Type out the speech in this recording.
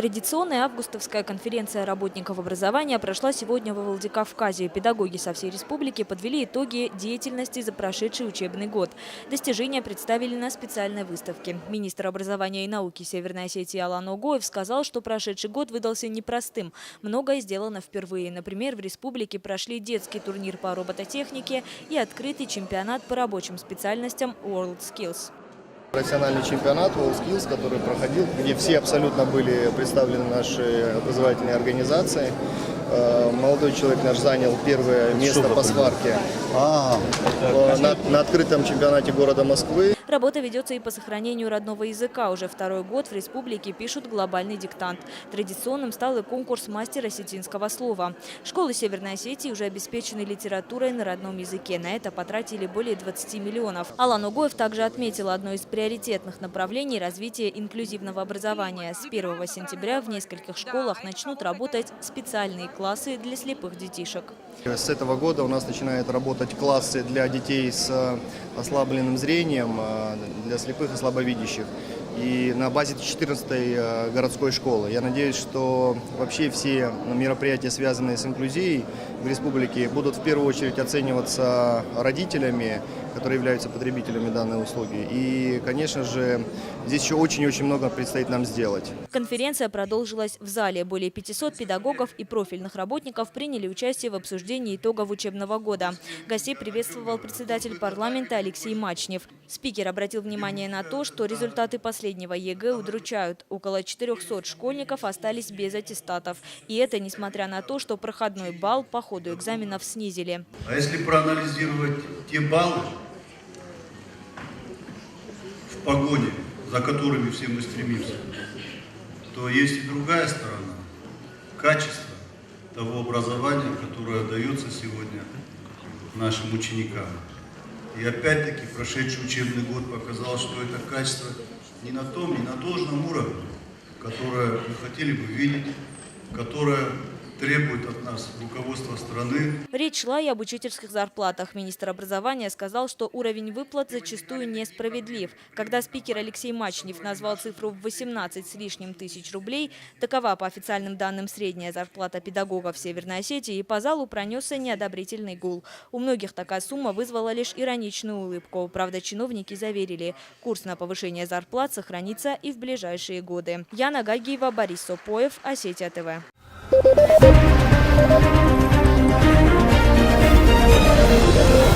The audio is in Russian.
Традиционная августовская конференция работников образования прошла сегодня во Владикавказе. Педагоги со всей республики подвели итоги деятельности за прошедший учебный год. Достижения представили на специальной выставке. Министр образования и науки Северной Осетии Алан Огоев сказал, что прошедший год выдался непростым. Многое сделано впервые. Например, в республике прошли детский турнир по робототехнике и открытый чемпионат по рабочим специальностям WorldSkills. Профессиональный чемпионат WorldSkills, который проходил, где все абсолютно были представлены наши образовательные организации. Молодой человек наш занял первое место по сварке на открытом чемпионате города Москвы. Работа ведется и по сохранению родного языка. Уже второй год в республике пишут глобальный диктант. Традиционным стал и конкурс мастера осетинского слова. Школы Северной Осетии уже обеспечены литературой на родном языке. На это потратили более 20 миллионов. Алан Огоев также отметил одно из приоритетных направлений развития инклюзивного образования. С 1 сентября в нескольких школах начнут работать специальные классы для слепых детишек. С этого года у нас начинают работать классы для детей с ослабленным зрением, для слепых и слабовидящих. И на базе 14-й городской школы. Я надеюсь, что вообще все мероприятия, связанные с инклюзией в республике, будут в первую очередь оцениваться родителями, которые являются потребителями данной услуги. И, конечно же, здесь еще очень-очень много предстоит нам сделать. Конференция продолжилась в зале. Более 500 педагогов и профильных работников приняли участие в обсуждении итогов учебного года. Гостей приветствовал председатель парламента Алексей Мачнев. Спикер обратил внимание на то, что результаты последнего ЕГЭ удручают. Около 400 школьников остались без аттестатов. И это несмотря на то, что проходной балл по ходу экзаменов снизили. А если проанализировать те баллы, в погоне, за которыми все мы стремимся, то есть и другая сторона – качество того образования, которое дается сегодня нашим ученикам. И опять-таки прошедший учебный год показал, что это качество не на том, не на должном уровне, которое мы хотели бы видеть, которое требует от нас руководство страны. Речь шла и об учительских зарплатах. Министр образования сказал, что уровень выплат зачастую несправедлив. Когда спикер Алексей Мачнев назвал цифру в 18 с лишним тысяч рублей, такова по официальным данным средняя зарплата педагогов Северной Осетии, и по залу пронесся неодобрительный гул. У многих такая сумма вызвала лишь ироничную улыбку. Правда, чиновники заверили, курс на повышение зарплат сохранится и в ближайшие годы. Яна Гагиева, Борис Сопоев, Осетия ТВ. Thank you.